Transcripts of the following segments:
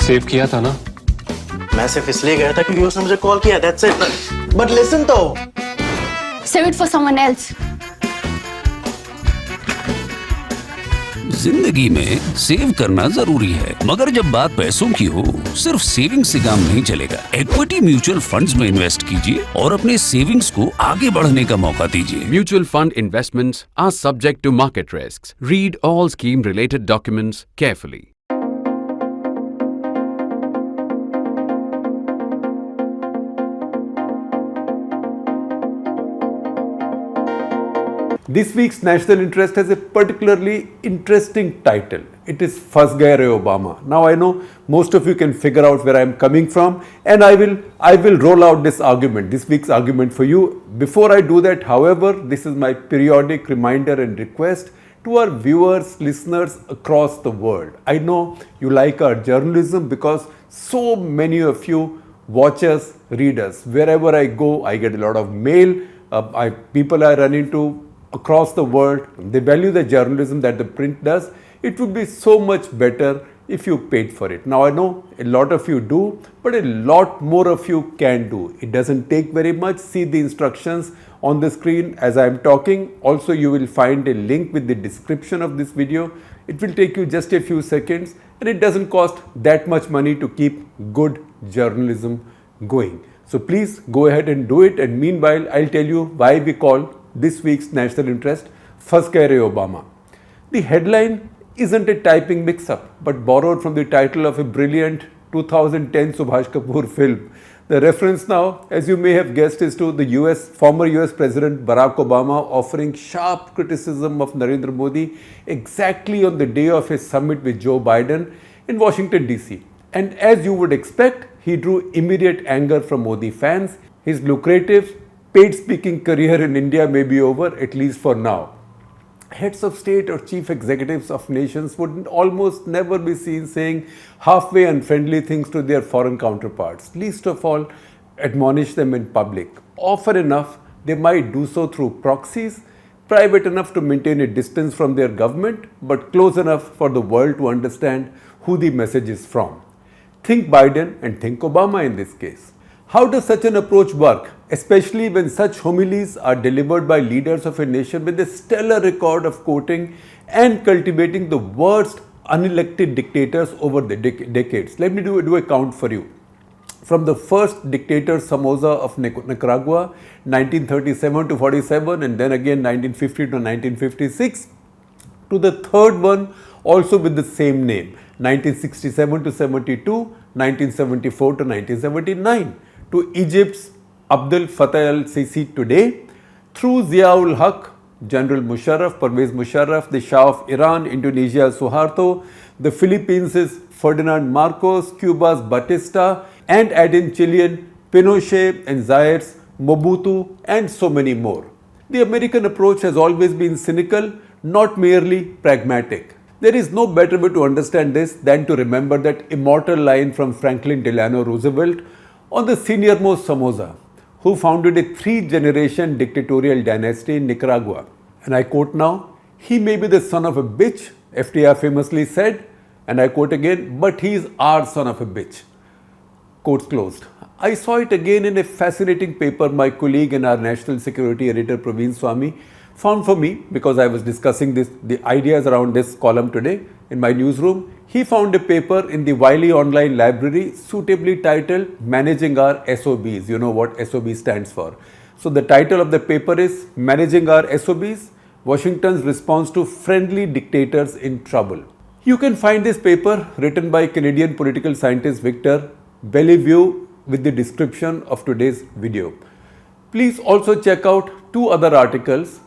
Save किया था ना? मैं सिर्फ इसलिए गया था क्योंकि उसने मुझे कॉल किया, that's it. But listen तो. Save it for someone else. जिंदगी में सेव करना जरूरी है, मगर जब बात पैसों की हो, सिर्फ सेविंग से काम नहीं चलेगा। इक्विटी म्यूचुअल फंड्स में इन्वेस्ट कीजिए और अपने सेविंग्स को आगे बढ़ने का मौका दीजिए। Mutual fund investments are subject to market risks. Read all scheme-related documents carefully. This week's National Interest has a particularly interesting title. It is Phas Gaye Obama. Now I know most of you can figure out where I am coming from, and I will roll out this argument, this week's argument for you. Before I do that, however, this is my periodic reminder and request to our viewers, listeners across the world. I know you like our journalism because so many of you watch us, read us. Wherever I go, I get a lot of mail. People I run into across the world, they value the journalism that the print does. It would be so much better if you paid for it. Now I know a lot of you do, but a lot more of you can do. It doesn't take very much. See the instructions on the screen as I am talking. Also, you will find a link with the description of this video. It will take you just a few seconds, and it doesn't cost that much money to keep good journalism going. So please go ahead and do it, and meanwhile I'll tell you why we call this week's National Interest Phas Gaye Obama. The headline isn't a typing mix-up, but borrowed from the title of a brilliant 2010 Subhash Kapoor film. The reference now, as you may have guessed, is to the former US President Barack Obama offering sharp criticism of Narendra Modi exactly on the day of his summit with Joe Biden in Washington DC. And as you would expect, he drew immediate anger from Modi fans. His lucrative paid speaking career in India may be over, at least for now. Heads of state or chief executives of nations would almost never be seen saying halfway unfriendly things to their foreign counterparts, least of all admonish them in public. Often enough, they might do so through proxies, private enough to maintain a distance from their government, but close enough for the world to understand who the message is from. Think Biden and think Obama in this case. How does such an approach work, especially when such homilies are delivered by leaders of a nation with a stellar record of quoting and cultivating the worst unelected dictators over the decades? Let me do a count for you. From the first dictator Somoza of Nicaragua, 1937 to 47, and then again 1950 to 1956, to the third one also with the same name, 1967 to 72, 1974 to 1979. To Egypt's Abdel Fattah al-Sisi today, through Ziaul Haq, General Musharraf, Pervez Musharraf, the Shah of Iran, Indonesia Suharto, the Philippines' Ferdinand Marcos, Cuba's Batista, and add-in Chilean Pinochet and Zaire's Mobutu, and so many more. The American approach has always been cynical, not merely pragmatic. There is no better way to understand this than to remember that immortal line from Franklin Delano Roosevelt on the senior-most Somoza, who founded a 3-generation dictatorial dynasty in Nicaragua. And I quote now, "He may be the son of a bitch," FDR famously said, and I quote again, "but he is our son of a bitch." Quotes closed. I saw it again in a fascinating paper my colleague and our national security editor Praveen Swami found for me because I was discussing the ideas around this column today in my newsroom. He found a paper in the Wiley Online Library suitably titled Managing Our SOBs. You know what SOB stands for. So the title of the paper is Managing Our SOBs, Washington's Response to Friendly Dictators in Trouble. You can find this paper written by Canadian political scientist Victor Bellevue with the description of today's video. Please also check out 2 other articles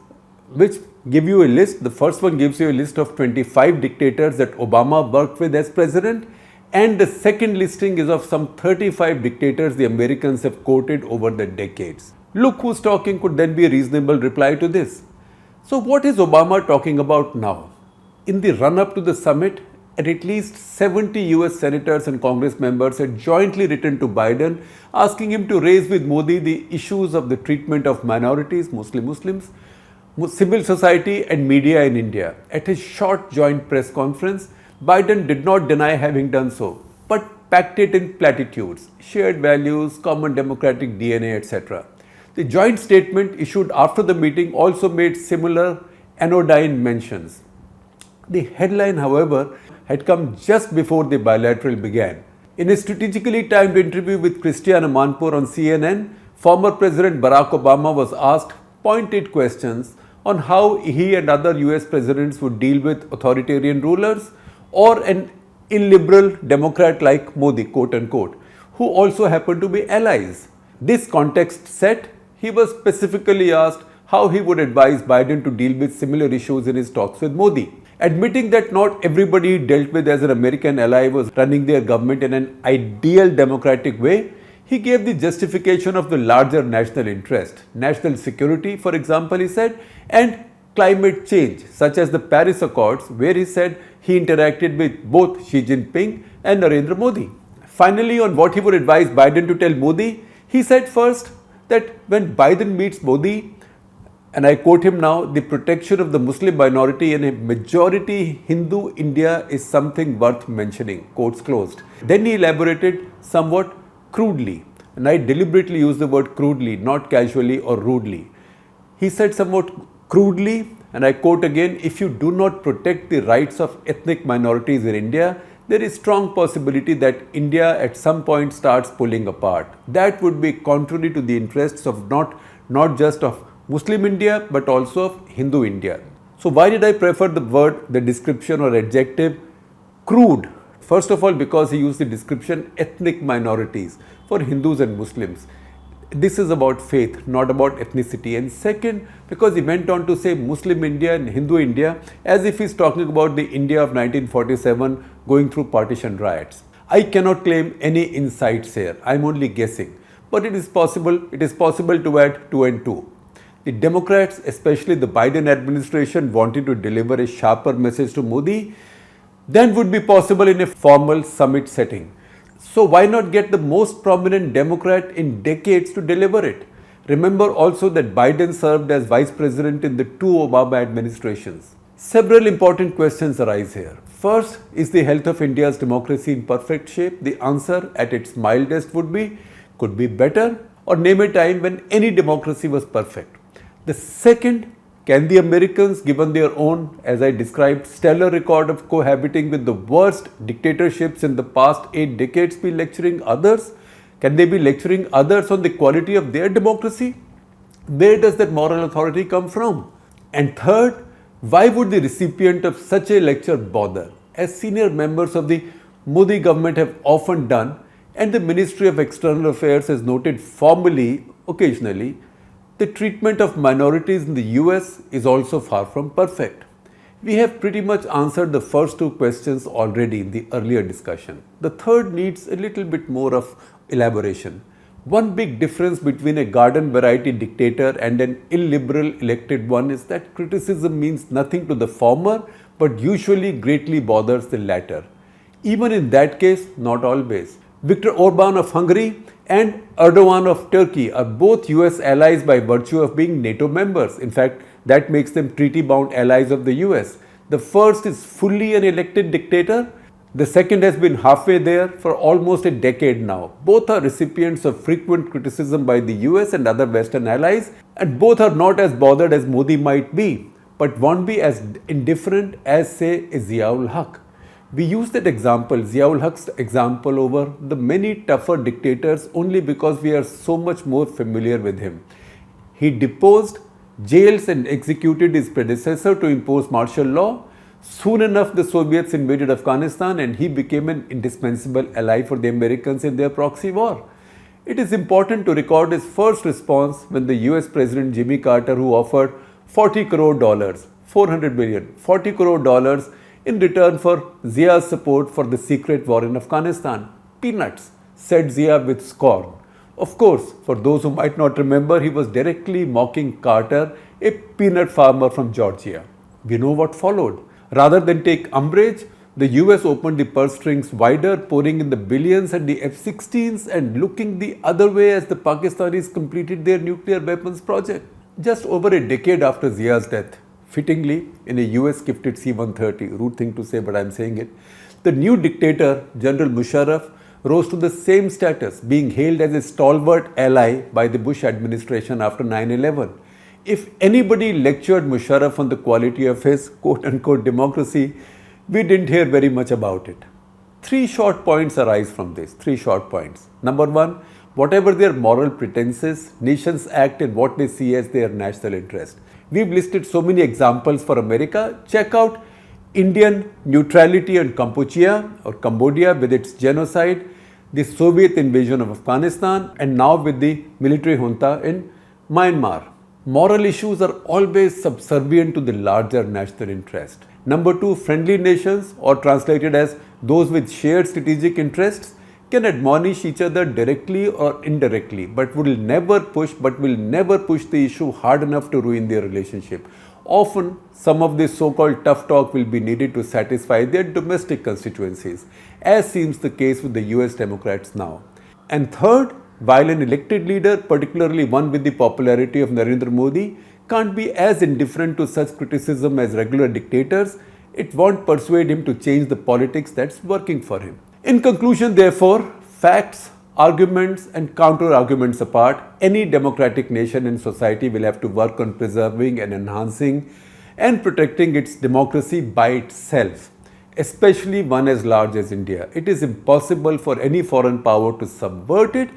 which give you a list. The first one gives you a list of 25 dictators that Obama worked with as president, and the second listing is of some 35 dictators the Americans have quoted over the decades. Look who's talking could then be a reasonable reply to this. So what is Obama talking about now? In the run-up to the summit, at least 70 US senators and Congress members had jointly written to Biden asking him to raise with Modi the issues of the treatment of minorities, mostly Muslims, civil society and media in India. At his short joint press conference, Biden did not deny having done so. But packed it in platitudes, shared values, common democratic DNA, etc. The joint statement issued after the meeting also made similar anodyne mentions. The headline, however, had come just before the bilateral began. In a strategically timed interview with Christiane Amanpour on CNN, former President Barack Obama was asked pointed questions on how he and other US presidents would deal with authoritarian rulers or an illiberal Democrat like Modi, quote unquote, who also happened to be allies. This context set, he was specifically asked how he would advise Biden to deal with similar issues in his talks with Modi. Admitting that not everybody he dealt with as an American ally was running their government in an ideal democratic way, he gave the justification of the larger national interest, national security, for example, he said, and climate change, such as the Paris Accords, where he said he interacted with both Xi Jinping and Narendra Modi. Finally, on what he would advise Biden to tell Modi, he said first that when Biden meets Modi, and I quote him now, the protection of the Muslim minority in a majority Hindu India is something worth mentioning, quotes closed. Then he elaborated somewhat crudely, and I deliberately use the word crudely, not casually or rudely. He said somewhat crudely, and I quote again, if you do not protect the rights of ethnic minorities in India, there is strong possibility that India at some point starts pulling apart. That would be contrary to the interests of not just of Muslim India but also of Hindu India. So why did I prefer the description or adjective crude? First of all, because he used the description ethnic minorities for Hindus and Muslims. This is about faith, not about ethnicity. And second, because he went on to say Muslim India and Hindu India as if he's talking about the India of 1947 going through partition riots. I cannot claim any insights here. I'm only guessing. But it is possible to add 2 and 2. The Democrats, especially the Biden administration, wanted to deliver a sharper message to Modi than would be possible in a formal summit setting. So why not get the most prominent Democrat in decades to deliver it? Remember also that Biden served as vice president in the 2 Obama administrations. Several important questions arise here. First, is the health of India's democracy in perfect shape? The answer at its mildest would be, could be better, or name a time when any democracy was perfect. The second, can the Americans, given their own, as I described, stellar record of cohabiting with the worst dictatorships in the past 8 decades, be lecturing others? Can they be lecturing others on the quality of their democracy? Where does that moral authority come from? And third, why would the recipient of such a lecture bother? As senior members of the Modi government have often done, and the Ministry of External Affairs has noted formally, occasionally, the treatment of minorities in the US is also far from perfect. We have pretty much answered the first 2 questions already in the earlier discussion. The third needs a little bit more of elaboration. One big difference between a garden variety dictator and an illiberal elected one is that criticism means nothing to the former but usually greatly bothers the latter. Even in that case, not always. Viktor Orban of Hungary and Erdogan of Turkey are both US allies by virtue of being NATO members. In fact, that makes them treaty-bound allies of the US. The first is fully an elected dictator. The second has been halfway there for almost a decade now. Both are recipients of frequent criticism by the US and other Western allies, and both are not as bothered as Modi might be, but won't be as indifferent as, say, a Ziaul Haq. We use that example, Ziaul Haq's example, over the many tougher dictators only because we are so much more familiar with him. He deposed, jails and executed his predecessor to impose martial law. Soon enough, the Soviets invaded Afghanistan and he became an indispensable ally for the Americans in their proxy war. It is important to record his first response when the US President Jimmy Carter, who offered $40 crore, $400 billion, $40 crore in return for Zia's support for the secret war in Afghanistan. Peanuts, said Zia with scorn. Of course, for those who might not remember, he was directly mocking Carter, a peanut farmer from Georgia. We know what followed. Rather than take umbrage, the US opened the purse strings wider, pouring in the billions at the F-16s and looking the other way as the Pakistanis completed their nuclear weapons project. Just over a decade after Zia's death, fittingly in a US gifted C-130, rude thing to say but I'm saying it, the new dictator, General Musharraf, rose to the same status, being hailed as a stalwart ally by the Bush administration after 9/11. If anybody lectured Musharraf on the quality of his quote-unquote democracy, we didn't hear very much about it. 3 short points arise from this, 3 short points. Number 1, whatever their moral pretenses, nations act in what they see as their national interest. We've listed so many examples for America. Check out Indian neutrality on Cambodia with its genocide, the Soviet invasion of Afghanistan, and now with the military junta in Myanmar. Moral issues are always subservient to the larger national interest. Number 2, friendly nations, or translated as those with shared strategic interests, can admonish each other directly or indirectly, but will never push the issue hard enough to ruin their relationship. Often, some of this so-called tough talk will be needed to satisfy their domestic constituencies, as seems the case with the US Democrats now. And third, while an elected leader, particularly one with the popularity of Narendra Modi, can't be as indifferent to such criticism as regular dictators, it won't persuade him to change the politics that's working for him. In conclusion, therefore, facts, arguments and counter-arguments apart, any democratic nation and society will have to work on preserving and enhancing and protecting its democracy by itself, especially one as large as India. It is impossible for any foreign power to subvert it.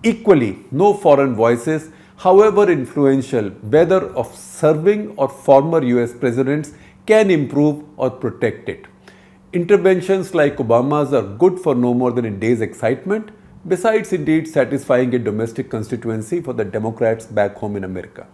Equally, no foreign voices, however influential, whether of serving or former US presidents, can improve or protect it. Interventions like Obama's are good for no more than a day's excitement, besides indeed satisfying a domestic constituency for the Democrats back home in America.